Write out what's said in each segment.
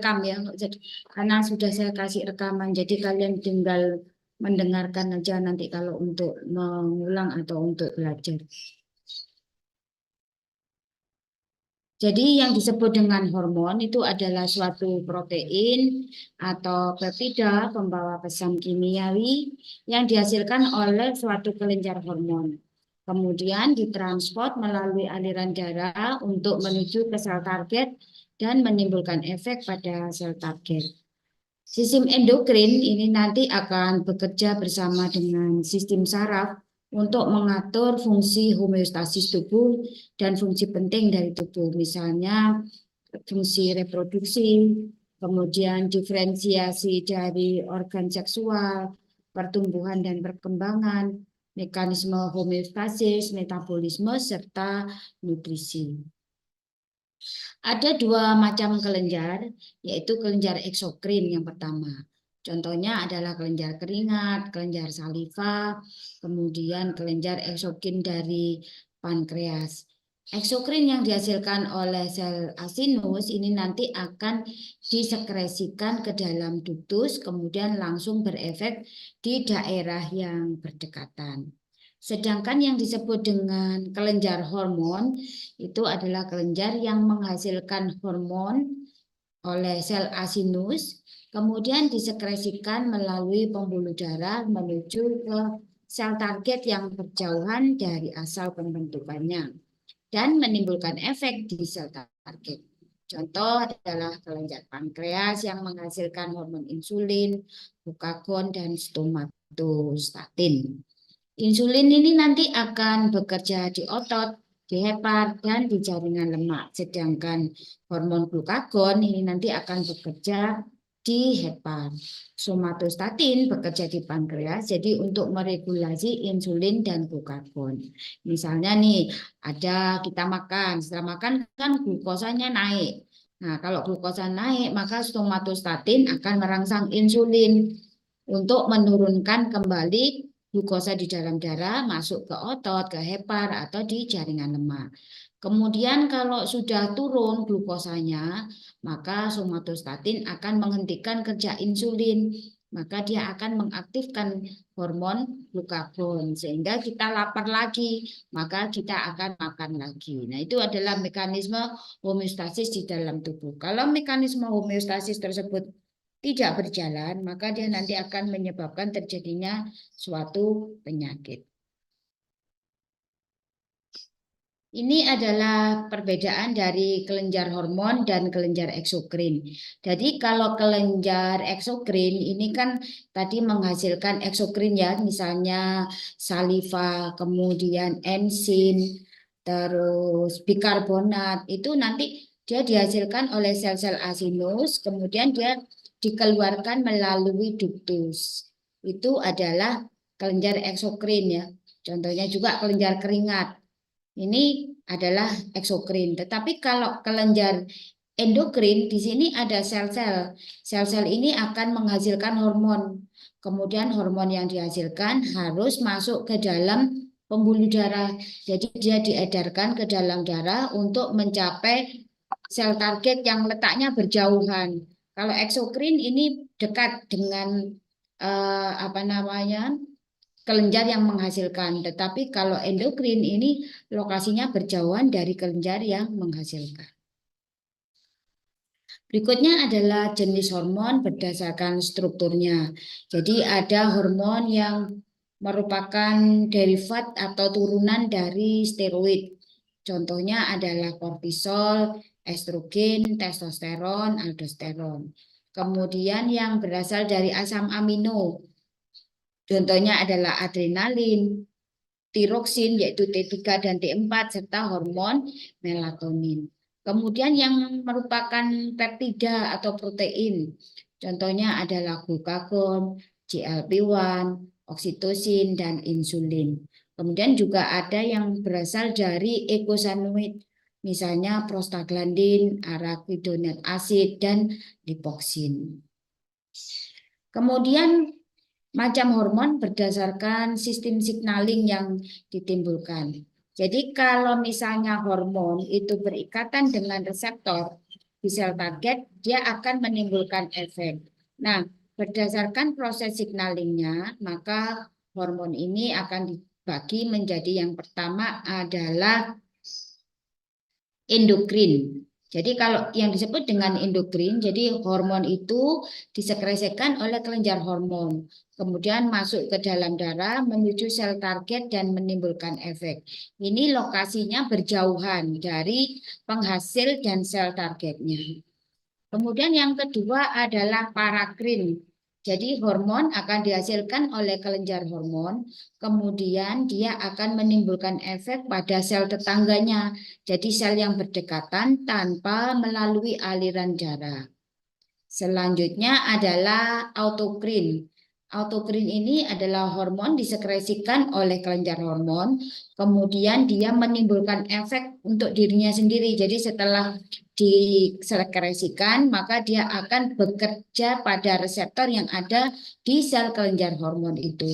rekam ya, jadi karena sudah saya kasih rekaman, jadi kalian tinggal mendengarkan aja nanti kalau untuk mengulang atau untuk belajar. Jadi yang disebut dengan hormon itu adalah suatu protein atau peptida pembawa pesan kimiawi yang dihasilkan oleh suatu kelenjar hormon. Kemudian ditransport melalui aliran darah untuk menuju ke sel target dan menimbulkan efek pada sel target. Sistem endokrin ini nanti akan bekerja bersama dengan sistem saraf untuk mengatur fungsi homeostasis tubuh dan fungsi penting dari tubuh, misalnya fungsi reproduksi, kemudian diferensiasi dari organ seksual, pertumbuhan dan perkembangan, mekanisme homeostasis, metabolisme, serta nutrisi. Ada dua macam kelenjar, yaitu kelenjar eksokrin yang pertama. Contohnya adalah kelenjar keringat, kelenjar saliva, kemudian kelenjar eksokin dari pankreas. Eksokrin yang dihasilkan oleh sel asinus ini nanti akan disekresikan ke dalam ductus, kemudian langsung berefek di daerah yang berdekatan. Sedangkan yang disebut dengan kelenjar hormon itu adalah kelenjar yang menghasilkan hormon oleh sel asinus, kemudian disekresikan melalui pembuluh darah menuju ke sel target yang berjauhan dari asal pembentukannya dan menimbulkan efek di sel target. Contoh adalah kelenjar pankreas yang menghasilkan hormon insulin, glukagon, dan stomatostatin. Insulin ini nanti akan bekerja di otot, di hepar, dan di jaringan lemak. Sedangkan hormon glukagon ini nanti akan bekerja di hepar. Somatostatin bekerja di pankreas, jadi untuk meregulasi insulin dan glukagon. Misalnya nih, ada kita makan, setelah makan kan glukosanya naik. Nah, kalau glukosa naik, maka somatostatin akan merangsang insulin untuk menurunkan kembali glukosa di dalam darah masuk ke otot, ke hepar, atau di jaringan lemak. Kemudian kalau sudah turun glukosanya, maka somatostatin akan menghentikan kerja insulin. Maka dia akan mengaktifkan hormon glukagon. Sehingga kita lapar lagi, maka kita akan makan lagi. Nah, itu adalah mekanisme homeostasis di dalam tubuh. Kalau mekanisme homeostasis tersebut tidak berjalan, maka dia nanti akan menyebabkan terjadinya suatu penyakit. Ini adalah perbedaan dari kelenjar hormon dan kelenjar eksokrin. Jadi kalau kelenjar eksokrin ini kan tadi menghasilkan eksokrin ya, misalnya saliva, kemudian enzim, terus bikarbonat, itu nanti dia dihasilkan oleh sel-sel asinus, kemudian dia dikeluarkan melalui ductus. Itu adalah kelenjar eksokrin ya. Contohnya juga kelenjar keringat. Ini adalah eksokrin. Tetapi kalau kelenjar endokrin, di sini ada sel-sel. Sel-sel ini akan menghasilkan hormon. Kemudian hormon yang dihasilkan harus masuk ke dalam pembuluh darah. Jadi dia diedarkan ke dalam darah untuk mencapai sel target yang letaknya berjauhan. Kalau eksokrin ini dekat dengan apa namanya? Kelenjar yang menghasilkan. Tetapi kalau endokrin ini lokasinya berjauhan dari kelenjar yang menghasilkan. Berikutnya adalah jenis hormon berdasarkan strukturnya. Jadi ada hormon yang merupakan derivat atau turunan dari steroid. Contohnya adalah kortisol, estrogen, testosteron, aldosteron. Kemudian yang berasal dari asam amino. Contohnya adalah adrenalin, tiroksin yaitu T3 dan T4 serta hormon melatonin. Kemudian yang merupakan peptida atau protein, contohnya adalah glukagon, GLP-1, oksitosin, dan insulin. Kemudian juga ada yang berasal dari eikosanoid, misalnya prostaglandin, arachidonic acid, dan lipoksin. Kemudian macam hormon berdasarkan sistem signaling yang ditimbulkan. Jadi kalau misalnya hormon itu berikatan dengan reseptor, di sel target, dia akan menimbulkan efek. Nah, berdasarkan proses signalingnya, maka hormon ini akan dibagi menjadi yang pertama adalah endokrin. Jadi kalau yang disebut dengan endokrin, jadi hormon itu disekresikan oleh kelenjar hormon, kemudian masuk ke dalam darah menuju sel target dan menimbulkan efek. Ini lokasinya berjauhan dari penghasil dan sel targetnya. Kemudian yang kedua adalah parakrin. Jadi hormon akan dihasilkan oleh kelenjar hormon, kemudian dia akan menimbulkan efek pada sel tetangganya. Jadi sel yang berdekatan tanpa melalui aliran darah. Selanjutnya adalah autokrin. Autokrin ini adalah hormon disekresikan oleh kelenjar hormon, kemudian dia menimbulkan efek untuk dirinya sendiri. Jadi setelah disekresikan, maka dia akan bekerja pada reseptor yang ada di sel kelenjar hormon itu.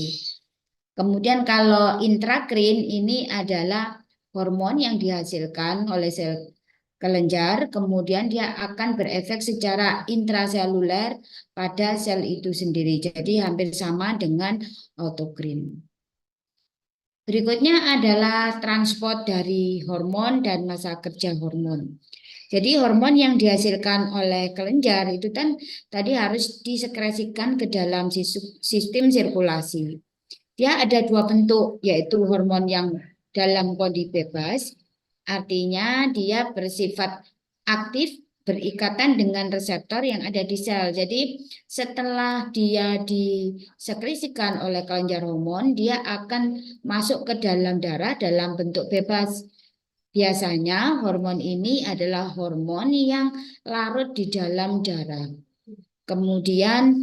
Kemudian kalau intrakrin ini adalah hormon yang dihasilkan oleh sel kelenjar, kemudian dia akan berefek secara intraseluler pada sel itu sendiri. Jadi hampir sama dengan autokrin. Berikutnya adalah transport dari hormon dan masa kerja hormon. Jadi hormon yang dihasilkan oleh kelenjar itu kan tadi harus disekresikan ke dalam sistem sirkulasi. Dia ada dua bentuk, yaitu hormon yang dalam kondisi bebas, artinya dia bersifat aktif berikatan dengan reseptor yang ada di sel. Jadi setelah dia disekresikan oleh kelenjar hormon, dia akan masuk ke dalam darah dalam bentuk bebas. Biasanya hormon ini adalah hormon yang larut di dalam darah. Kemudian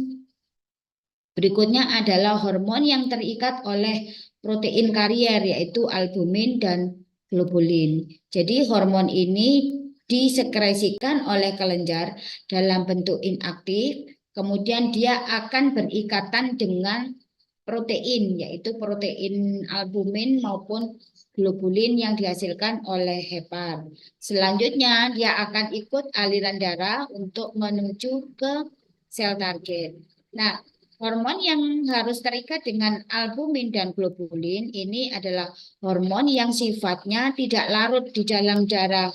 berikutnya adalah hormon yang terikat oleh protein karier yaitu albumin dan globulin. Jadi hormon ini disekresikan oleh kelenjar dalam bentuk inaktif, kemudian dia akan berikatan dengan protein yaitu protein albumin maupun globulin yang dihasilkan oleh hepar. Selanjutnya dia akan ikut aliran darah untuk menuju ke sel target. Nah, hormon yang harus terikat dengan albumin dan globulin ini adalah hormon yang sifatnya tidak larut di dalam darah.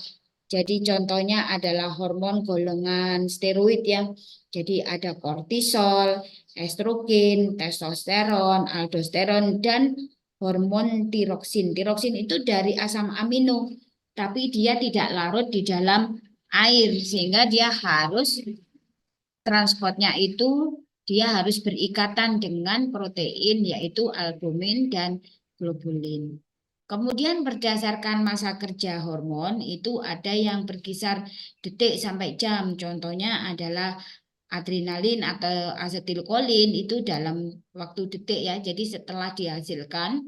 Jadi contohnya adalah hormon golongan steroid ya. Jadi ada kortisol, estrogen, testosteron, aldosteron, dan hormon tiroksin. Tiroksin itu dari asam amino, tapi dia tidak larut di dalam air sehingga dia harus transportnya itu dia harus berikatan dengan protein yaitu albumin dan globulin. Kemudian berdasarkan masa kerja hormon itu ada yang berkisar detik sampai jam. Contohnya adalah adrenalin atau asetilkolin itu dalam waktu detik ya. Jadi setelah dihasilkan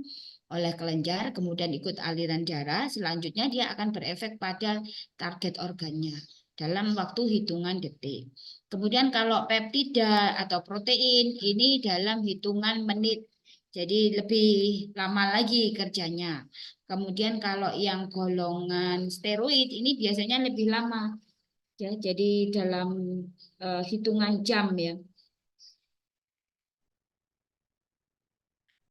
oleh kelenjar kemudian ikut aliran darah, selanjutnya dia akan berefek pada target organnya dalam waktu hitungan detik. Kemudian kalau peptida atau protein ini dalam hitungan menit. Jadi lebih lama lagi kerjanya. Kemudian kalau yang golongan steroid ini biasanya lebih lama. Ya, jadi dalam hitungan jam ya.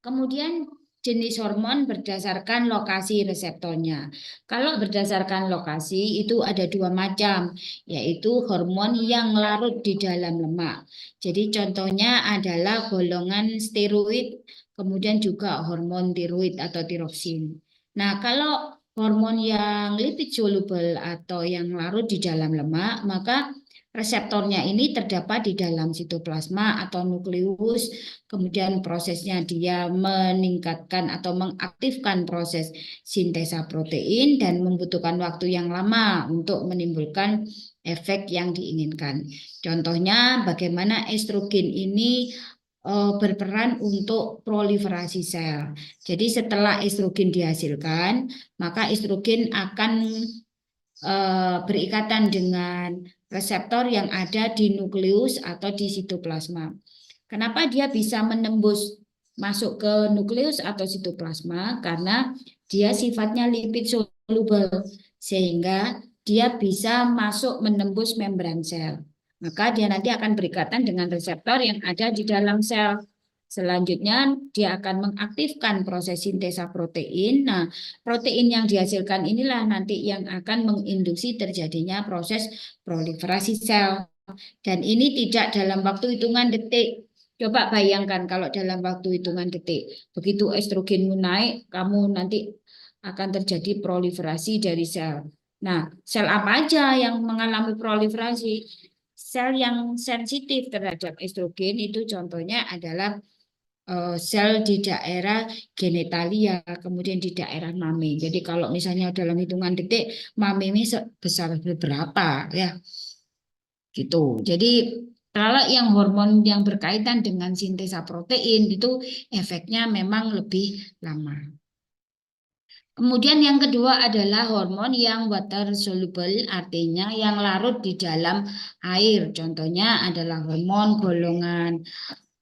Kemudian jenis hormon berdasarkan lokasi reseptornya. Kalau berdasarkan lokasi itu ada dua macam, yaitu hormon yang larut di dalam lemak. Jadi contohnya adalah golongan steroid, kemudian juga hormon tiroid atau tiroksin. Nah, kalau hormon yang lipid soluble atau yang larut di dalam lemak, maka reseptornya ini terdapat di dalam sitoplasma atau nukleus, kemudian prosesnya dia meningkatkan atau mengaktifkan proses sintesa protein dan membutuhkan waktu yang lama untuk menimbulkan efek yang diinginkan. Contohnya bagaimana estrogen ini berperan untuk proliferasi sel. Jadi setelah estrogen dihasilkan, maka estrogen akan berikatan dengan reseptor yang ada di nukleus atau di sitoplasma. Kenapa dia bisa menembus masuk ke nukleus atau sitoplasma? Karena dia sifatnya lipid soluble sehingga dia bisa masuk menembus membran sel. Maka dia nanti akan berikatan dengan reseptor yang ada di dalam sel. Selanjutnya dia akan mengaktifkan proses sintesa protein. Nah, protein yang dihasilkan inilah nanti yang akan menginduksi terjadinya proses proliferasi sel. Dan ini tidak dalam waktu hitungan detik. Coba bayangkan kalau dalam waktu hitungan detik. Begitu estrogenmu naik, kamu nanti akan terjadi proliferasi dari sel. Nah, sel apa aja yang mengalami proliferasi? Sel yang sensitif terhadap estrogen itu contohnya adalah sel di daerah genitalia, kemudian di daerah mami. Jadi kalau misalnya dalam hitungan detik, mami ini sebesar berapa ya? Gitu. Jadi kalau yang hormon yang berkaitan dengan sintesa protein itu efeknya memang lebih lama. Kemudian yang kedua adalah hormon yang water soluble, artinya yang larut di dalam air. Contohnya adalah hormon golongan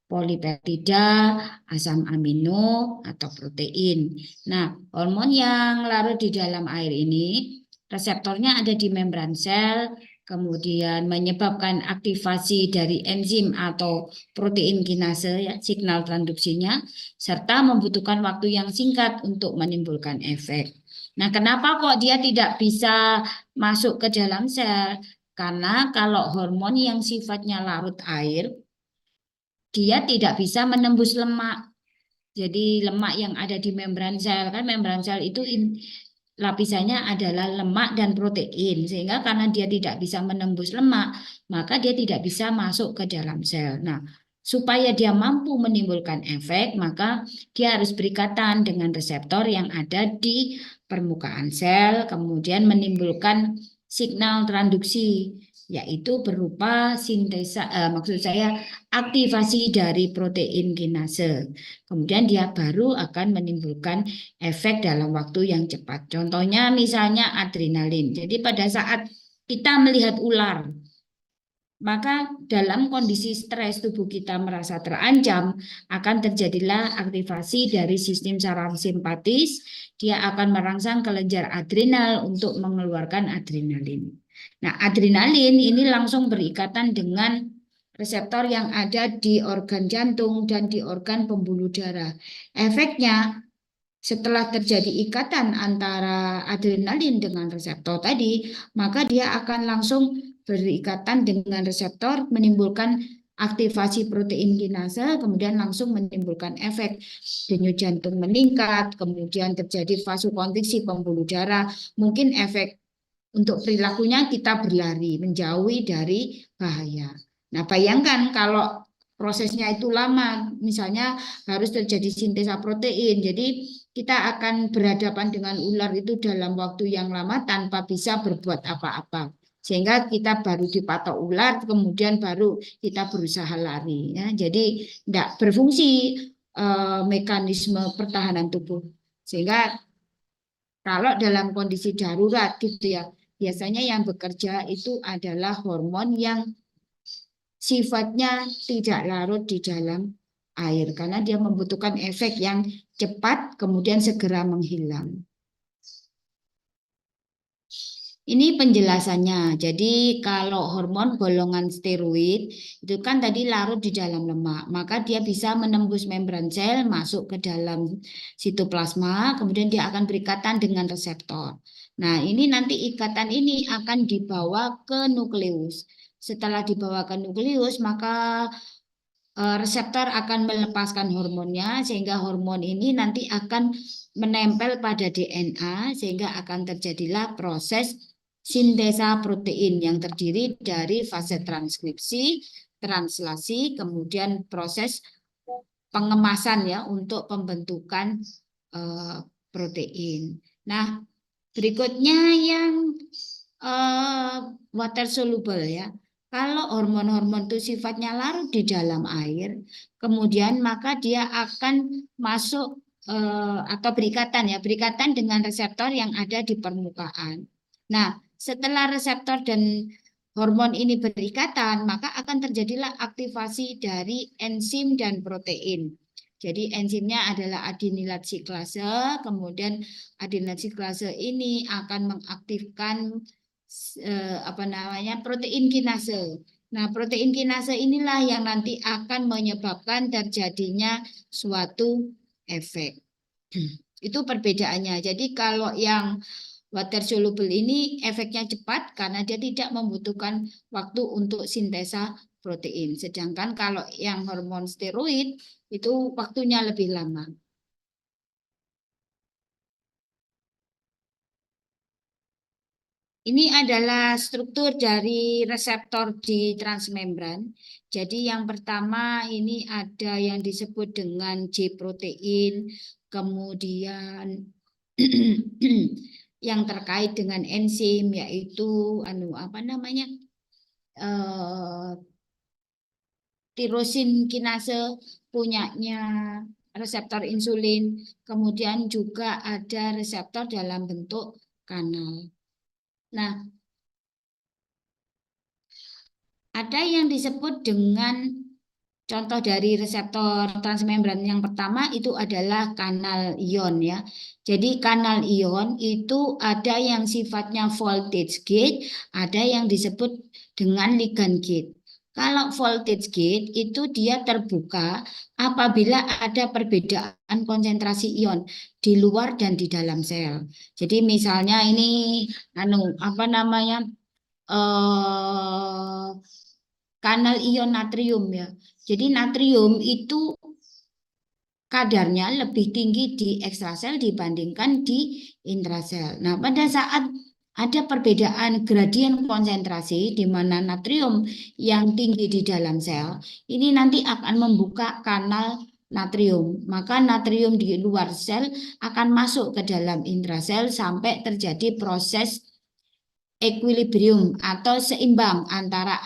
polipeptida, asam amino, atau protein. Nah, hormon yang larut di dalam air ini, reseptornya ada di membran sel, kemudian menyebabkan aktivasi dari enzim atau protein kinase, ya, signal transduksinya, serta membutuhkan waktu yang singkat untuk menimbulkan efek. Nah, kenapa kok dia tidak bisa masuk ke dalam sel? Karena kalau hormon yang sifatnya larut air, dia tidak bisa menembus lemak. Jadi lemak yang ada di membran sel, kan membran sel itu lapisannya adalah lemak dan protein. Sehingga karena dia tidak bisa menembus lemak, maka dia tidak bisa masuk ke dalam sel. Nah, supaya dia mampu menimbulkan efek, maka dia harus berikatan dengan reseptor yang ada di permukaan sel, kemudian menimbulkan signal transduksi, yaitu berupa sintesa, maksud saya aktivasi dari protein kinase. Kemudian dia baru akan menimbulkan efek dalam waktu yang cepat. Contohnya misalnya adrenalin. Jadi pada saat kita melihat ular, maka dalam kondisi stres tubuh kita merasa terancam, akan terjadilah aktivasi dari sistem saraf simpatis. Dia akan merangsang kelenjar adrenal untuk mengeluarkan adrenalin. Nah, adrenalin ini langsung berikatan dengan reseptor yang ada di organ jantung dan di organ pembuluh darah. Efeknya, setelah terjadi ikatan antara adrenalin dengan reseptor tadi, maka dia akan langsung berikatan dengan reseptor, menimbulkan aktivasi protein kinase, kemudian langsung menimbulkan efek denyut jantung meningkat, kemudian terjadi vasokonstriksi pembuluh darah, mungkin efek untuk perilakunya kita berlari, menjauhi dari bahaya. Nah, bayangkan kalau prosesnya itu lama, misalnya harus terjadi sintesa protein. Jadi kita akan berhadapan dengan ular itu dalam waktu yang lama tanpa bisa berbuat apa-apa. Sehingga kita baru dipatok ular, kemudian baru kita berusaha lari. Ya. Jadi tidak berfungsi mekanisme pertahanan tubuh. Sehingga kalau dalam kondisi darurat gitu ya, biasanya yang bekerja itu adalah hormon yang sifatnya tidak larut di dalam air karena dia membutuhkan efek yang cepat kemudian segera menghilang. Ini penjelasannya. Jadi kalau hormon golongan steroid itu kan tadi larut di dalam lemak, maka dia bisa menembus membran sel masuk ke dalam sitoplasma, kemudian dia akan berikatan dengan reseptor. Nah, ini nanti ikatan ini akan dibawa ke nukleus. Setelah dibawa ke nukleus, maka reseptor akan melepaskan hormonnya sehingga hormon ini nanti akan menempel pada DNA sehingga akan terjadilah proses sintesa protein yang terdiri dari fase transkripsi, translasi, kemudian proses pengemasan ya untuk pembentukan protein. Nah, berikutnya yang water soluble ya. Kalau hormon-hormon itu sifatnya larut di dalam air, kemudian maka dia akan masuk atau berikatan ya, berikatan dengan reseptor yang ada di permukaan. Nah, setelah reseptor dan hormon ini berikatan, maka akan terjadilah aktivasi dari enzim dan protein. Jadi enzimnya adalah adenilat siklase, kemudian adenilat siklase ini akan mengaktifkan apa namanya, protein kinase. Nah, protein kinase inilah yang nanti akan menyebabkan terjadinya suatu efek. Itu perbedaannya. Jadi kalau yang water soluble ini efeknya cepat karena dia tidak membutuhkan waktu untuk sintesa protein. Sedangkan kalau yang hormon steroid itu waktunya lebih lama. Ini adalah struktur dari reseptor di transmembran. Jadi yang pertama ini ada yang disebut dengan J protein, kemudian yang terkait dengan enzim yaitu apa namanya? Eh, tirosin kinase punyanya reseptor insulin, kemudian juga ada reseptor dalam bentuk kanal. Nah, ada yang disebut dengan contoh dari reseptor transmembran yang pertama itu adalah kanal ion ya. Jadi kanal ion itu ada yang sifatnya voltage gate, ada yang disebut dengan ligand gate. Kalau voltage gate itu dia terbuka apabila ada perbedaan konsentrasi ion di luar dan di dalam sel. Jadi misalnya ini apa namanya? eh kanal ion natrium ya. Jadi natrium itu kadarnya lebih tinggi di ekstrasel dibandingkan di intrasel. Nah, pada saat ada perbedaan gradien konsentrasi di mana natrium yang tinggi di dalam sel, ini nanti akan membuka kanal natrium. Maka natrium di luar sel akan masuk ke dalam intrasel sampai terjadi proses equilibrium atau seimbang antara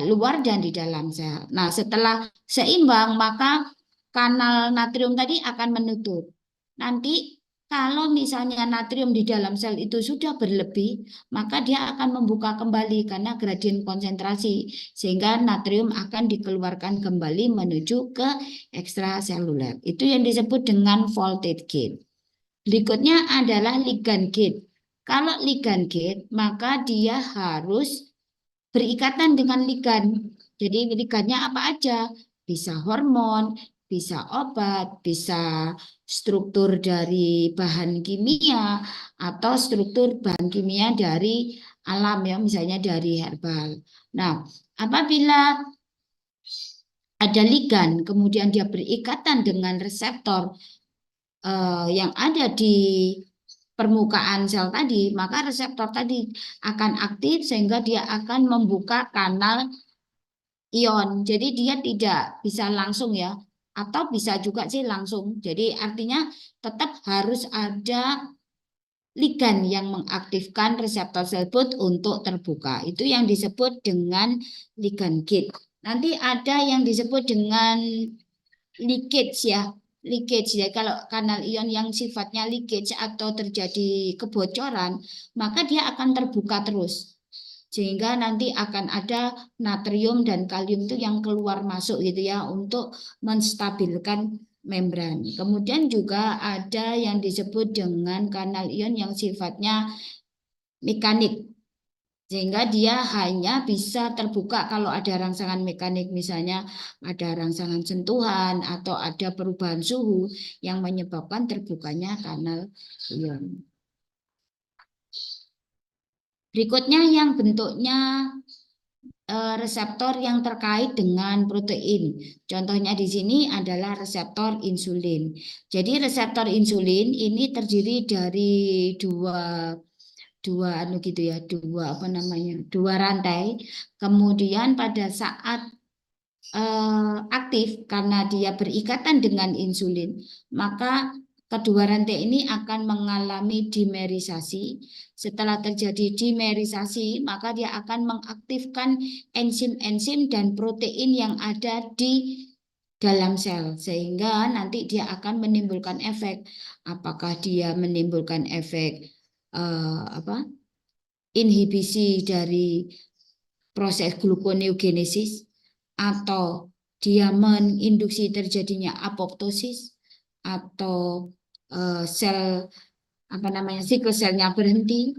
luar dan di dalam sel. Nah, setelah seimbang, maka kanal natrium tadi akan menutup. Nanti kalau misalnya natrium di dalam sel itu sudah berlebih, maka dia akan membuka kembali karena gradien konsentrasi, sehingga natrium akan dikeluarkan kembali menuju ke ekstraseluler. Itu yang disebut dengan voltage gate. Berikutnya adalah ligand gate. Kalau ligand gate, maka dia harus berikatan dengan ligan. Jadi ligannya apa aja? Bisa hormon, bisa obat, bisa struktur dari bahan kimia, atau struktur bahan kimia dari alam ya, misalnya dari herbal. Nah, apabila ada ligan, kemudian dia berikatan dengan reseptor yang ada di permukaan sel tadi, maka reseptor tadi akan aktif sehingga dia akan membuka kanal ion. Jadi dia tidak bisa langsung ya, atau bisa juga sih langsung. Jadi artinya tetap harus ada ligan yang mengaktifkan reseptor tersebut untuk terbuka. Itu yang disebut dengan ligan gate. Nanti ada yang disebut dengan leakage ya. Leakage ya, kalau kanal ion yang sifatnya leakage atau terjadi kebocoran, maka dia akan terbuka terus sehingga nanti akan ada natrium dan kalium itu yang keluar masuk gitu ya untuk menstabilkan membran. Kemudian juga ada yang disebut dengan kanal ion yang sifatnya mekanik sehingga dia hanya bisa terbuka kalau ada rangsangan mekanik, misalnya ada rangsangan sentuhan atau ada perubahan suhu yang menyebabkan terbukanya kanal ion. Berikutnya yang bentuknya reseptor yang terkait dengan protein. Contohnya di sini adalah reseptor insulin. Jadi reseptor insulin ini terdiri dari dua gitu ya, dua rantai. Kemudian pada saat aktif karena dia berikatan dengan insulin, maka kedua rantai ini akan mengalami dimerisasi. Setelah terjadi dimerisasi, maka dia akan mengaktifkan enzim-enzim dan protein yang ada di dalam sel, sehingga nanti dia akan menimbulkan efek. Apakah dia menimbulkan efek inhibisi dari proses gluconeogenesis, atau dia menginduksi terjadinya apoptosis, atau sel siklus selnya berhenti,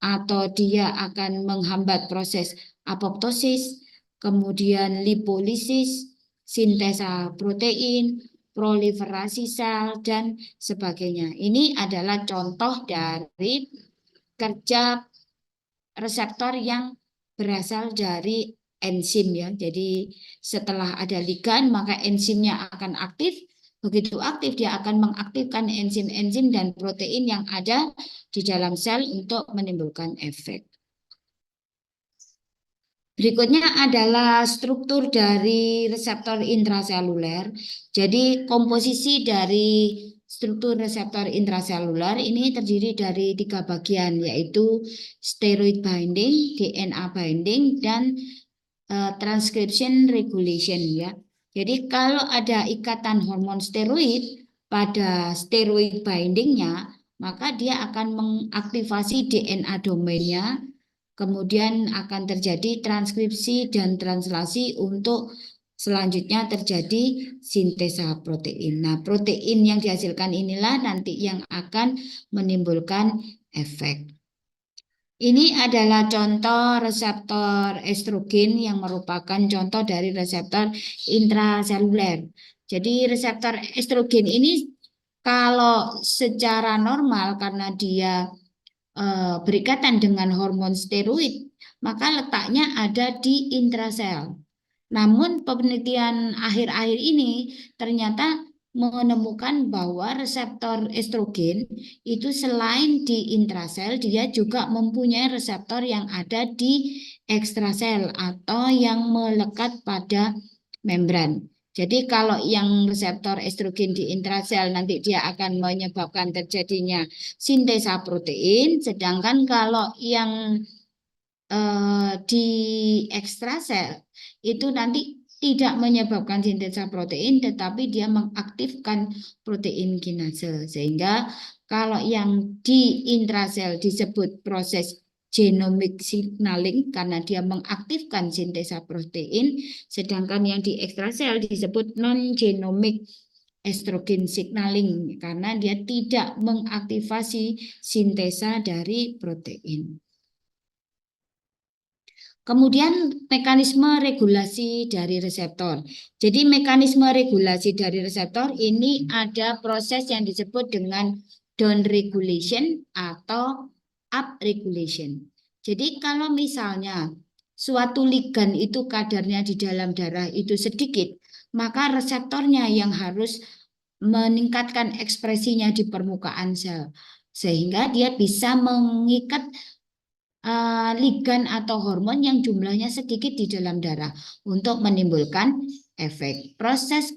atau dia akan menghambat proses apoptosis, kemudian lipolisis, sintesa protein, proliferasi sel, dan sebagainya. Ini adalah contoh dari kerja reseptor yang berasal dari enzim ya. Jadi setelah ada ligan maka enzimnya akan aktif. Begitu aktif dia akan mengaktifkan enzim-enzim dan protein yang ada di dalam sel untuk menimbulkan efek. Berikutnya adalah struktur dari reseptor intraseluler. Jadi komposisi dari struktur reseptor intraseluler ini terdiri dari 3 bagian, yaitu steroid binding, DNA binding, dan transcription regulation ya. Jadi kalau ada ikatan hormon steroid pada steroid bindingnya, maka dia akan mengaktifasi DNA domainnya. Kemudian akan terjadi transkripsi dan translasi untuk selanjutnya terjadi sintesa protein. Nah, protein yang dihasilkan inilah nanti yang akan menimbulkan efek. Ini adalah contoh reseptor estrogen yang merupakan contoh dari reseptor intraseluler. Jadi reseptor estrogen ini kalau secara normal karena dia berikatan dengan hormon steroid, maka letaknya ada di intrasel. Namun penelitian akhir-akhir ini ternyata menemukan bahwa reseptor estrogen itu selain di intrasel, dia juga mempunyai reseptor yang ada di ekstrasel atau yang melekat pada membran. Jadi kalau yang reseptor estrogen di intrasel nanti dia akan menyebabkan terjadinya sintesa protein, sedangkan kalau yang di ekstrasel itu nanti tidak menyebabkan sintesa protein, tetapi dia mengaktifkan protein kinase. Sehingga kalau yang di intrasel disebut proses genomic signaling karena dia mengaktifkan sintesa protein, sedangkan yang di ekstrasel disebut non-genomic estrogen signaling karena dia tidak mengaktifasi sintesa dari protein. Kemudian mekanisme regulasi dari reseptor. Jadi mekanisme regulasi dari reseptor ini ada proses yang disebut dengan down regulation atau up regulation. Jadi kalau misalnya suatu ligan itu kadarnya di dalam darah itu sedikit, maka reseptornya yang harus meningkatkan ekspresinya di permukaan sel. Sehingga dia bisa mengikat ligan atau hormon yang jumlahnya sedikit di dalam darah untuk menimbulkan efek. Proses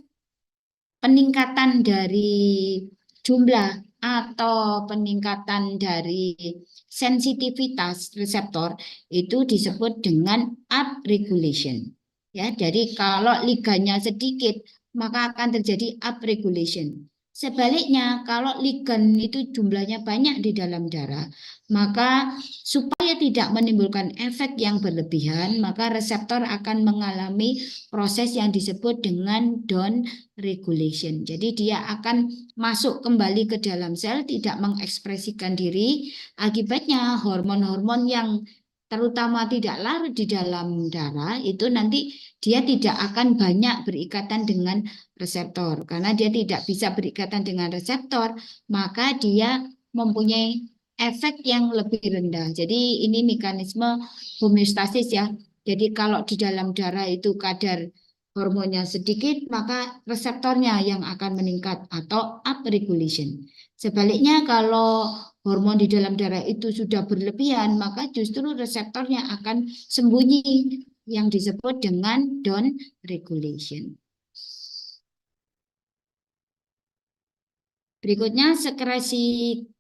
peningkatan dari jumlah atau peningkatan dari sensitivitas reseptor itu disebut dengan upregulation. Ya, jadi kalau ligannya sedikit maka akan terjadi upregulation. Sebaliknya, kalau ligan itu jumlahnya banyak di dalam darah, maka supaya tidak menimbulkan efek yang berlebihan, maka reseptor akan mengalami proses yang disebut dengan down regulation. Jadi dia akan masuk kembali ke dalam sel, tidak mengekspresikan diri. Akibatnya hormon-hormon yang terutama tidak larut di dalam darah itu nanti dia tidak akan banyak berikatan dengan reseptor. Karena dia tidak bisa berikatan dengan reseptor, maka dia mempunyai efek yang lebih rendah. Jadi ini mekanisme homeostasis ya. Jadi kalau di dalam darah itu kadar hormonnya sedikit, maka reseptornya yang akan meningkat atau upregulation. Sebaliknya kalau hormon di dalam darah itu sudah berlebihan, maka justru reseptornya akan sembunyi yang disebut dengan down regulation. Berikutnya sekresi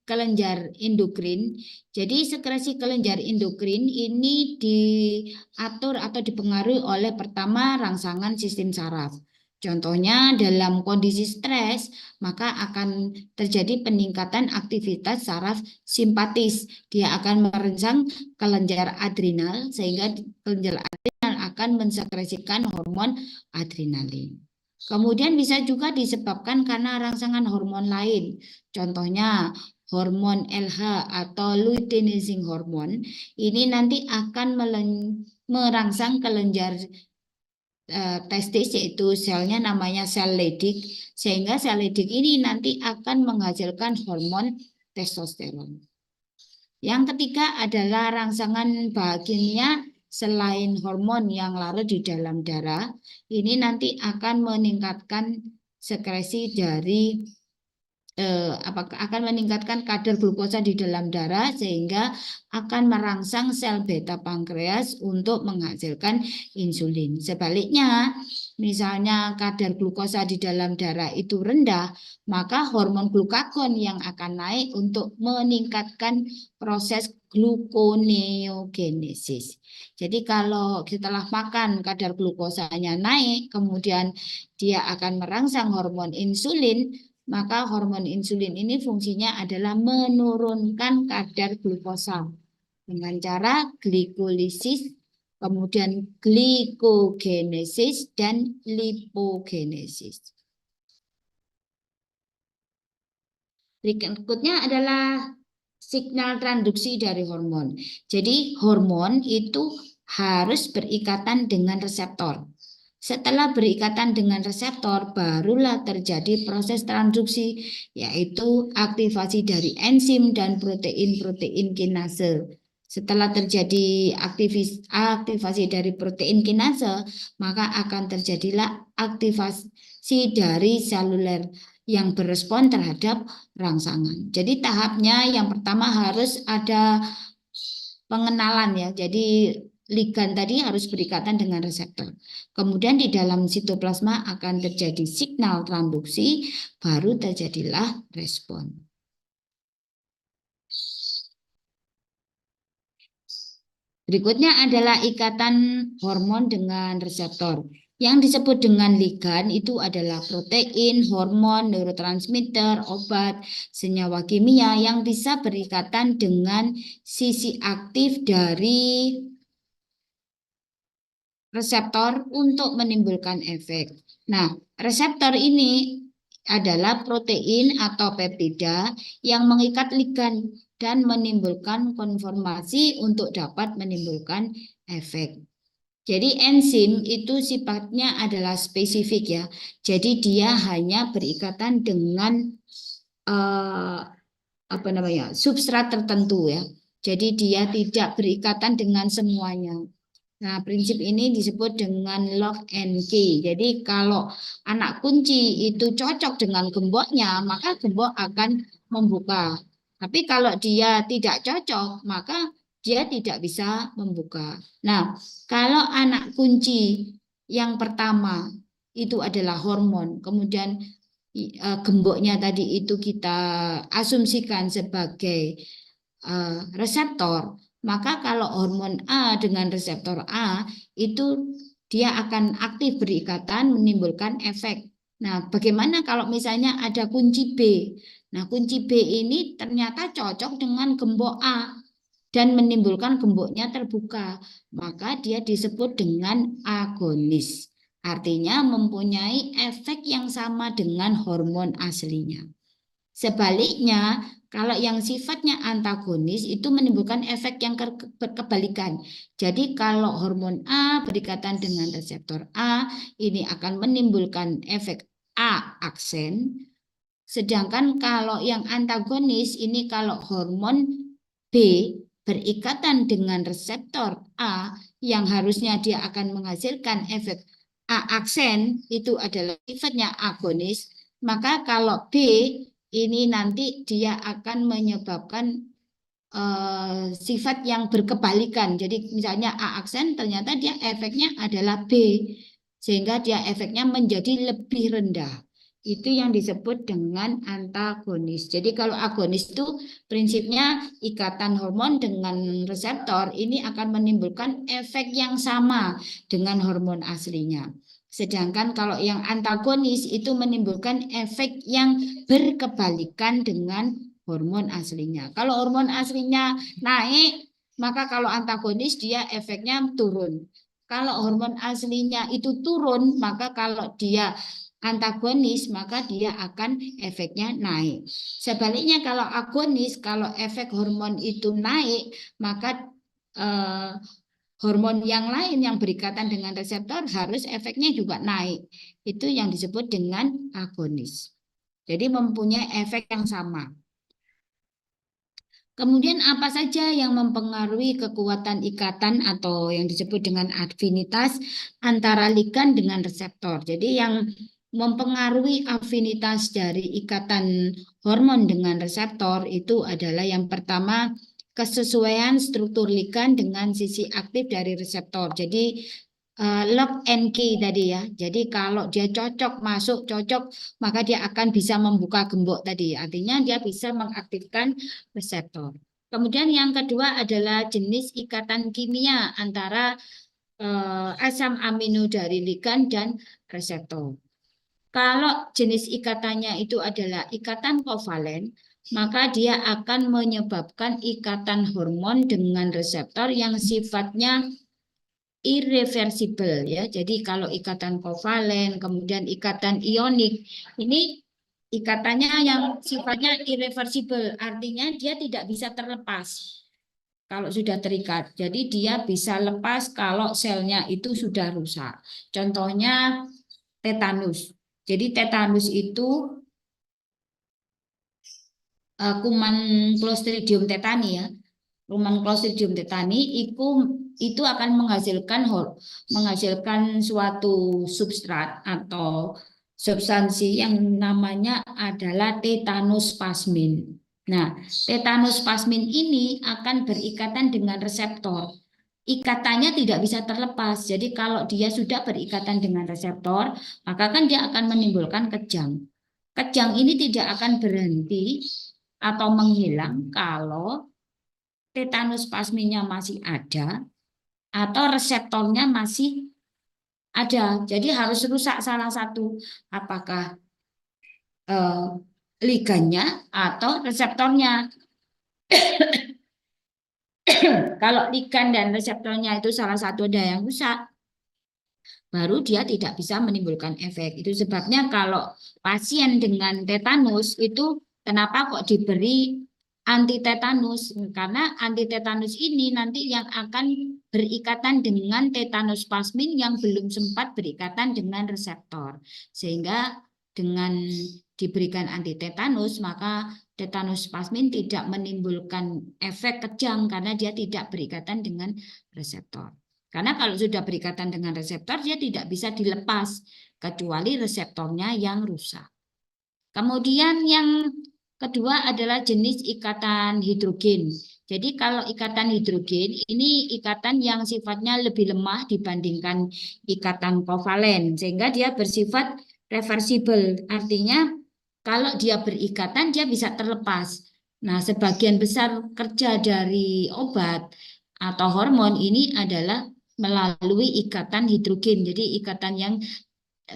kelenjar endokrin. Jadi sekresi kelenjar endokrin ini diatur atau dipengaruhi oleh pertama rangsangan sistem saraf. Contohnya dalam kondisi stres, maka akan terjadi peningkatan aktivitas saraf simpatis. Dia akan merangsang kelenjar adrenal sehingga kelenjar adrenal akan mensekresikan hormon adrenalin. Kemudian bisa juga disebabkan karena rangsangan hormon lain. Contohnya hormon LH atau luteinizing hormone ini nanti akan merangsang kelenjar testis, yaitu selnya namanya sel Leydig, sehingga sel Leydig ini nanti akan menghasilkan hormon testosteron. Yang ketiga adalah rangsangan bahagia selain hormon yang larut di dalam darah, ini nanti akan meningkatkan sekresi dari akan meningkatkan kadar glukosa di dalam darah sehingga akan merangsang sel beta pankreas untuk menghasilkan insulin. Sebaliknya, misalnya kadar glukosa di dalam darah itu rendah, maka hormon glukagon yang akan naik untuk meningkatkan proses gluconeogenesis. Jadi kalau setelah makan kadar glukosanya naik, kemudian dia akan merangsang hormon insulin, maka hormon insulin ini fungsinya adalah menurunkan kadar glukosa dengan cara glikolisis, kemudian glikogenesis, dan lipogenesis. Berikutnya adalah signal transduksi dari hormon. Jadi hormon itu harus berikatan dengan reseptor. Setelah berikatan dengan reseptor, barulah terjadi proses transduksi, yaitu aktivasi dari enzim dan protein-protein kinase. Setelah terjadi aktivasi dari protein kinase, maka akan terjadilah aktivasi dari seluler yang berespon terhadap rangsangan. Jadi tahapnya yang pertama harus ada pengenalan ya. Jadi ligan tadi harus berikatan dengan reseptor. Kemudian di dalam sitoplasma akan terjadi signal transduksi, baru terjadilah respon. Berikutnya adalah ikatan hormon dengan reseptor. Yang disebut dengan ligan itu adalah protein, hormon, neurotransmitter, obat, senyawa kimia yang bisa berikatan dengan sisi aktif dari reseptor untuk menimbulkan efek. Nah, reseptor ini adalah protein atau peptida yang mengikat ligan dan menimbulkan konformasi untuk dapat menimbulkan efek. Jadi enzim itu sifatnya adalah spesifik ya. Jadi dia hanya berikatan dengan substrat tertentu ya. Jadi dia tidak berikatan dengan semuanya. Nah, prinsip ini disebut dengan lock and key. Jadi kalau anak kunci itu cocok dengan gemboknya, maka gembok akan membuka. Tapi kalau dia tidak cocok, maka dia tidak bisa membuka. Nah, kalau anak kunci yang pertama itu adalah hormon, kemudian gemboknya tadi itu kita asumsikan sebagai reseptor, maka kalau hormon A dengan reseptor A itu dia akan aktif berikatan menimbulkan efek. Nah, bagaimana kalau misalnya ada kunci B? Nah, kunci B ini ternyata cocok dengan gembok A dan menimbulkan gemboknya terbuka, maka dia disebut dengan agonis. Artinya mempunyai efek yang sama dengan hormon aslinya. Sebaliknya, kalau yang sifatnya antagonis itu menimbulkan efek yang kebalikan. Jadi kalau hormon A berikatan dengan reseptor A, ini akan menimbulkan efek A aksen. Sedangkan kalau yang antagonis ini kalau hormon B berikatan dengan reseptor A yang harusnya dia akan menghasilkan efek A aksen, itu adalah sifatnya agonis. Maka kalau B ini nanti dia akan menyebabkan sifat yang berkebalikan. Jadi misalnya A aksen ternyata dia efeknya adalah B, sehingga dia efeknya menjadi lebih rendah. Itu yang disebut dengan antagonis. Jadi kalau agonis itu prinsipnya ikatan hormon dengan reseptor ini akan menimbulkan efek yang sama dengan hormon aslinya. Sedangkan kalau yang antagonis itu menimbulkan efek yang berkebalikan dengan hormon aslinya. Kalau hormon aslinya naik, maka kalau antagonis dia efeknya turun. Kalau hormon aslinya itu turun, maka kalau dia antagonis, maka dia akan efeknya naik. Sebaliknya kalau agonis, kalau efek hormon itu naik, maka hormon yang lain yang berikatan dengan reseptor harus efeknya juga naik. Itu yang disebut dengan agonis. Jadi mempunyai efek yang sama. Kemudian apa saja yang mempengaruhi kekuatan ikatan atau yang disebut dengan afinitas antara ligan dengan reseptor. Jadi yang mempengaruhi afinitas dari ikatan hormon dengan reseptor itu adalah yang pertama kesesuaian struktur ligan dengan sisi aktif dari reseptor. Jadi lock and key tadi ya. Jadi kalau dia cocok masuk cocok maka dia akan bisa membuka gembok tadi. Artinya dia bisa mengaktifkan reseptor. Kemudian yang kedua adalah jenis ikatan kimia antara asam amino dari ligan dan reseptor. Kalau jenis ikatannya itu adalah ikatan kovalen, maka dia akan menyebabkan ikatan hormon dengan reseptor yang sifatnya irreversible ya. Jadi kalau ikatan kovalen, kemudian ikatan ionik, ini ikatannya yang sifatnya irreversible, artinya dia tidak bisa terlepas kalau sudah terikat. Jadi dia bisa lepas kalau selnya itu sudah rusak. Contohnya tetanus. Jadi tetanus itu kuman Clostridium tetani ya. Kuman Clostridium tetani itu akan menghasilkan suatu substrat atau substansi yang namanya adalah tetanus plasmin. Nah, tetanus plasmin ini akan berikatan dengan reseptor. Ikatannya tidak bisa terlepas. Jadi kalau dia sudah berikatan dengan reseptor, maka kan dia akan menimbulkan kejang. Kejang ini tidak akan berhenti atau menghilang kalau tetanus plasminnya masih ada atau reseptornya masih ada. Jadi harus rusak salah satu, apakah ligannya atau reseptornya. Kalau ligan dan reseptornya itu salah satu ada yang rusak, baru dia tidak bisa menimbulkan efek. Itu sebabnya kalau pasien dengan tetanus itu kenapa kok diberi anti tetanus? Karena anti tetanus ini nanti yang akan berikatan dengan tetanus plasmin yang belum sempat berikatan dengan reseptor. Sehingga dengan diberikan anti tetanus maka tetanus plasmin tidak menimbulkan efek kejang karena dia tidak berikatan dengan reseptor. Karena kalau sudah berikatan dengan reseptor, dia tidak bisa dilepas, kecuali reseptornya yang rusak. Kemudian yang kedua adalah jenis ikatan hidrogen. Jadi kalau ikatan hidrogen, ini ikatan yang sifatnya lebih lemah dibandingkan ikatan kovalen, sehingga dia bersifat reversible. Artinya kalau dia berikatan, dia bisa terlepas. Nah, sebagian besar kerja dari obat atau hormon ini adalah melalui ikatan hidrogen. Jadi ikatan yang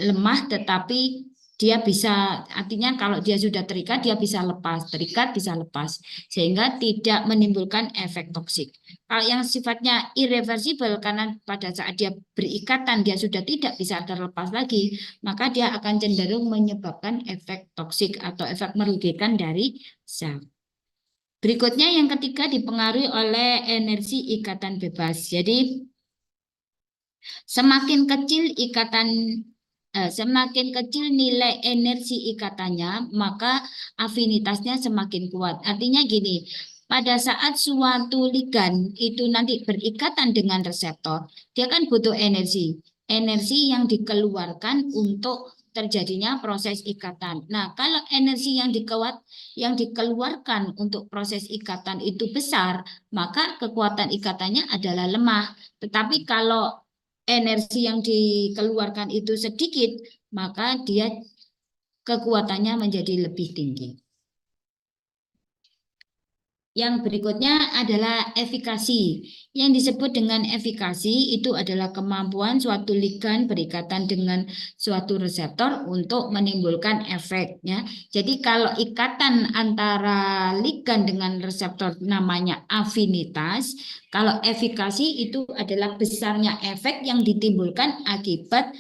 lemah tetapi dia bisa, artinya kalau dia sudah terikat dia bisa lepas, terikat bisa lepas sehingga tidak menimbulkan efek toksik. Kalau yang sifatnya irreversible karena pada saat dia berikatan dia sudah tidak bisa terlepas lagi, maka dia akan cenderung menyebabkan efek toksik atau efek merugikan dari sel. Berikutnya yang ketiga dipengaruhi oleh energi ikatan bebas. Jadi semakin kecil semakin kecil nilai energi ikatannya, maka afinitasnya semakin kuat. Artinya gini, pada saat suatu ligan itu nanti berikatan dengan reseptor, dia kan butuh energi. Energi yang dikeluarkan untuk terjadinya proses ikatan. Nah, kalau energi yang dikeluarkan untuk proses ikatan itu besar, maka kekuatan ikatannya adalah lemah. Tetapi kalau energi yang dikeluarkan itu sedikit, maka dia kekuatannya menjadi lebih tinggi. Yang berikutnya adalah efikasi. Yang disebut dengan efikasi itu adalah kemampuan suatu ligan berikatan dengan suatu reseptor untuk menimbulkan efeknya. Jadi kalau ikatan antara ligan dengan reseptor namanya afinitas, kalau efikasi itu adalah besarnya efek yang ditimbulkan akibat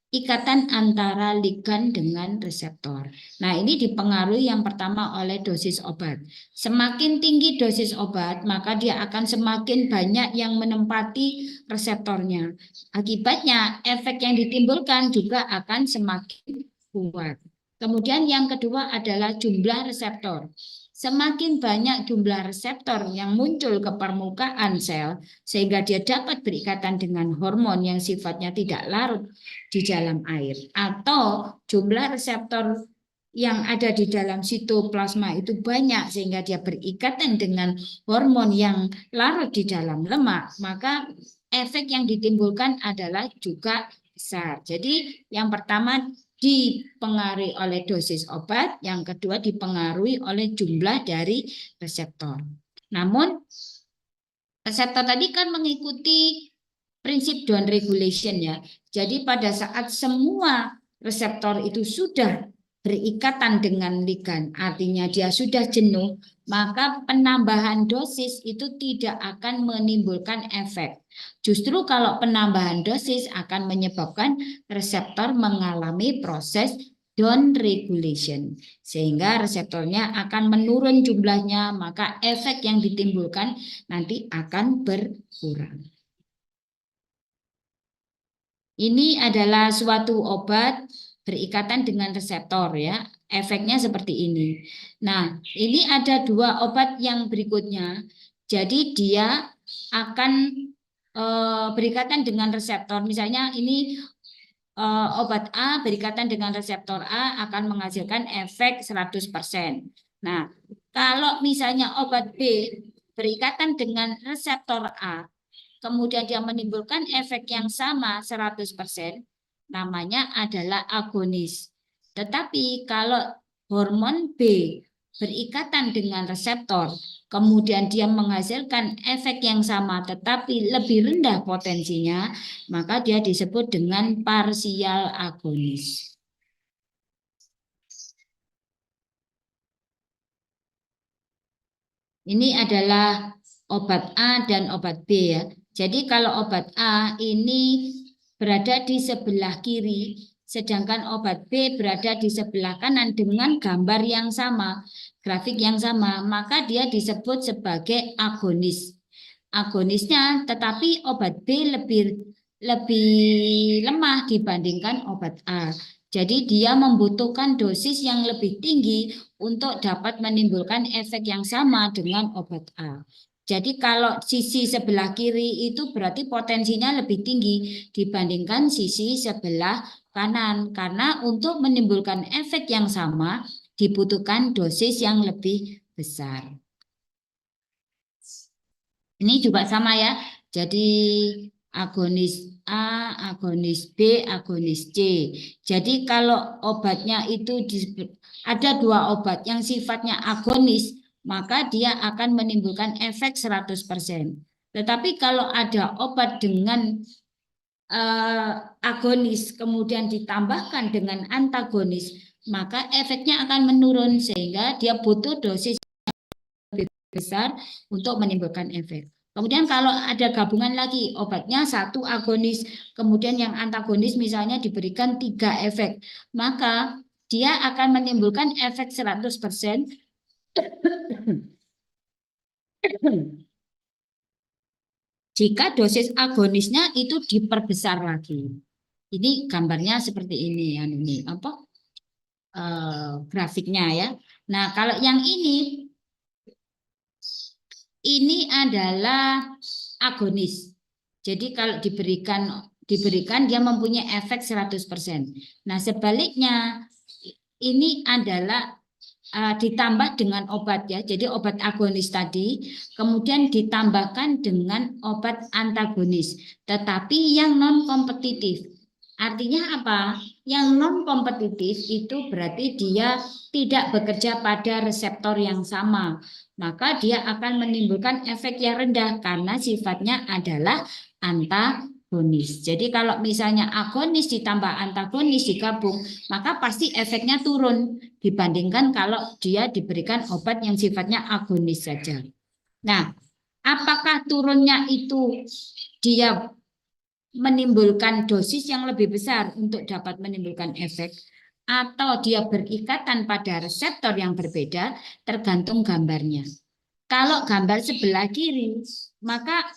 ikatan antara ligan dengan reseptor. Nah, ini dipengaruhi yang pertama oleh dosis obat. Semakin tinggi dosis obat, maka dia akan semakin banyak yang menempati reseptornya. Akibatnya, efek yang ditimbulkan juga akan semakin kuat. Kemudian yang kedua adalah jumlah reseptor. Semakin banyak jumlah reseptor yang muncul ke permukaan sel, sehingga dia dapat berikatan dengan hormon yang sifatnya tidak larut di dalam air, atau jumlah reseptor yang ada di dalam sitoplasma itu banyak sehingga dia berikatan dengan hormon yang larut di dalam lemak, maka efek yang ditimbulkan adalah juga besar. Jadi yang pertama dipengaruhi oleh dosis obat, yang kedua dipengaruhi oleh jumlah dari reseptor. Namun reseptor tadi kan mengikuti prinsip down regulation ya. Jadi pada saat semua reseptor itu sudah berikatan dengan ligan, artinya dia sudah jenuh, maka penambahan dosis itu tidak akan menimbulkan efek. Justru kalau penambahan dosis akan menyebabkan reseptor mengalami proses down regulation, sehingga reseptornya akan menurun jumlahnya, maka efek yang ditimbulkan nanti akan berkurang. Ini adalah suatu obat berikatan dengan reseptor ya. Efeknya seperti ini. Nah, ini ada dua obat yang berikutnya. Jadi dia akan berikatan dengan reseptor. Misalnya ini obat A berikatan dengan reseptor A akan menghasilkan efek 100%. Nah, kalau misalnya obat B berikatan dengan reseptor A, kemudian dia menimbulkan efek yang sama 100%, namanya adalah agonis. Tetapi kalau hormon B berikatan dengan reseptor, kemudian dia menghasilkan efek yang sama tetapi lebih rendah potensinya, maka dia disebut dengan parsial agonis. Ini adalah obat A dan obat B ya. Jadi kalau obat A ini berada di sebelah kiri, sedangkan obat B berada di sebelah kanan dengan gambar yang sama, grafik yang sama, maka dia disebut sebagai agonis. Agonisnya, tetapi obat B lebih lemah dibandingkan obat A. Jadi dia membutuhkan dosis yang lebih tinggi untuk dapat menimbulkan efek yang sama dengan obat A. Jadi kalau sisi sebelah kiri itu berarti potensinya lebih tinggi dibandingkan sisi sebelah kanan. Karena untuk menimbulkan efek yang sama dibutuhkan dosis yang lebih besar. Ini juga sama ya. Jadi agonis A, agonis B, agonis C. Jadi kalau obatnya itu ada dua obat yang sifatnya agonis, maka dia akan menimbulkan efek 100%. Tetapi kalau ada obat dengan agonis kemudian ditambahkan dengan antagonis, maka efeknya akan menurun sehingga dia butuh dosis lebih besar untuk menimbulkan efek. Kemudian kalau ada gabungan lagi, obatnya satu agonis, kemudian yang antagonis misalnya diberikan 3 efek, maka dia akan menimbulkan efek 100% jika dosis agonisnya itu diperbesar lagi. Ini gambarnya seperti ini, ini apa grafiknya ya. Nah, kalau yang ini adalah agonis. Jadi kalau diberikan dia mempunyai efek 100%. Nah, sebaliknya ini adalah ditambah dengan obat ya. Jadi obat agonis tadi kemudian ditambahkan dengan obat antagonis, tetapi yang non kompetitif. Artinya apa? Yang non kompetitif itu berarti dia tidak bekerja pada reseptor yang sama. Maka dia akan menimbulkan efek yang rendah karena sifatnya adalah antagonis. Jadi kalau misalnya agonis ditambah antagonis digabung, maka pasti efeknya turun dibandingkan kalau dia diberikan obat yang sifatnya agonis saja. Nah, apakah turunnya itu dia menimbulkan dosis yang lebih besar untuk dapat menimbulkan efek, atau dia berikatan pada reseptor yang berbeda, tergantung gambarnya. Kalau gambar sebelah kiri, maka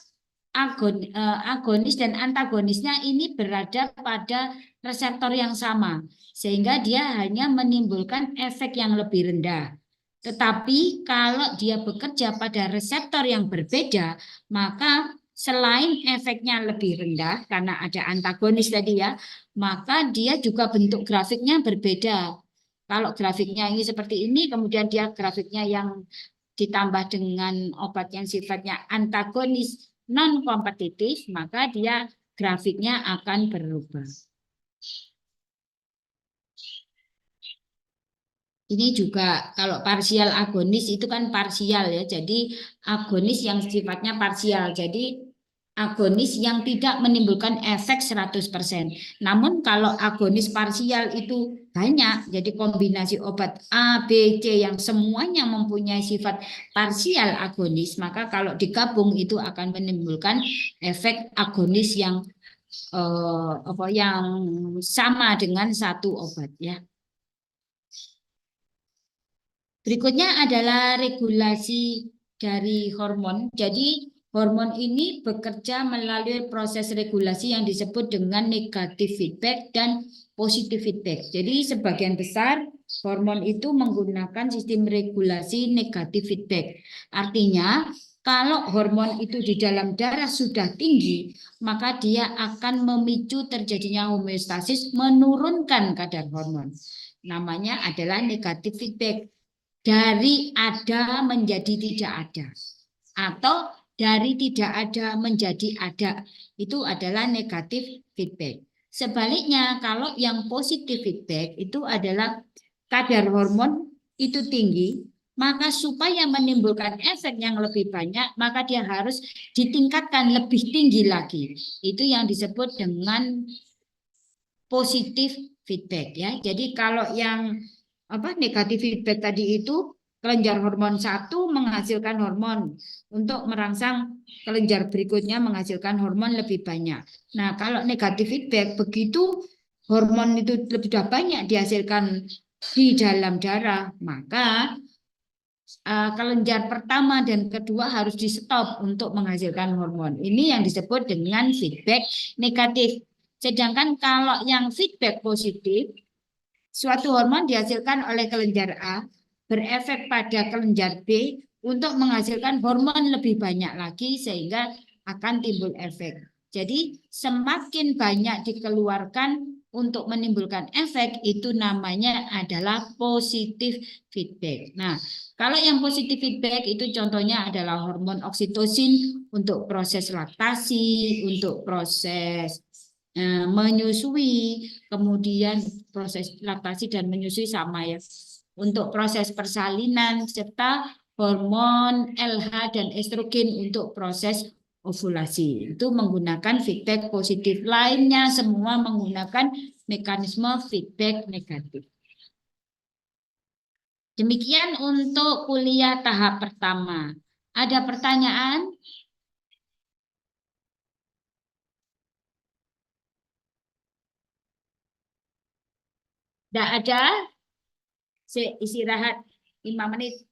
agonis dan antagonisnya ini berada pada reseptor yang sama, sehingga dia hanya menimbulkan efek yang lebih rendah. Tetapi kalau dia bekerja pada reseptor yang berbeda, maka selain efeknya lebih rendah karena ada antagonis tadi ya, maka dia juga bentuk grafiknya berbeda. Kalau grafiknya ini seperti ini, kemudian dia grafiknya yang ditambah dengan obat yang sifatnya antagonis non kompetitif, maka dia grafiknya akan berubah. Ini juga kalau parsial agonis itu kan parsial ya. Jadi agonis yang sifatnya parsial. Jadi agonis yang tidak menimbulkan efek 100%. Namun kalau agonis parsial itu banyak, jadi kombinasi obat A, B, C yang semuanya mempunyai sifat parsial agonis, maka kalau digabung itu akan menimbulkan efek agonis yang sama dengan satu obat ya. Berikutnya adalah regulasi dari hormon. Jadi hormon ini bekerja melalui proses regulasi yang disebut dengan negatif feedback dan positif feedback. Jadi sebagian besar hormon itu menggunakan sistem regulasi negatif feedback. Artinya kalau hormon itu di dalam darah sudah tinggi, maka dia akan memicu terjadinya homeostasis, menurunkan kadar hormon. Namanya adalah negatif feedback. Dari ada menjadi tidak ada, atau dari tidak ada menjadi ada, itu adalah negatif feedback. Sebaliknya, kalau yang positif feedback itu adalah kadar hormon itu tinggi, maka supaya menimbulkan efek yang lebih banyak, maka dia harus ditingkatkan lebih tinggi lagi. Itu yang disebut dengan positif feedback ya. Jadi kalau yang negatif feedback tadi itu kelenjar hormon satu menghasilkan hormon untuk merangsang kelenjar berikutnya menghasilkan hormon lebih banyak. Nah, kalau negatif feedback begitu hormon itu sudah banyak dihasilkan di dalam darah, maka kelenjar pertama dan kedua harus di stop untuk menghasilkan hormon. Ini yang disebut dengan feedback negatif. Sedangkan kalau yang feedback positif, suatu hormon dihasilkan oleh kelenjar A berefek pada kelenjar B untuk menghasilkan hormon lebih banyak lagi sehingga akan timbul efek. Jadi semakin banyak dikeluarkan untuk menimbulkan efek itu namanya adalah positif feedback. Nah, kalau yang positif feedback itu contohnya adalah hormon oksitosin untuk proses laktasi, untuk proses menyusui, kemudian proses laktasi dan menyusui sama ya. Untuk proses persalinan serta hormon LH dan estrogen untuk proses ovulasi. Itu menggunakan feedback positif. Lainnya semua menggunakan mekanisme feedback negatif. Demikian untuk kuliah tahap pertama. Ada pertanyaan? Tidak ada? Istirahat 5 menit.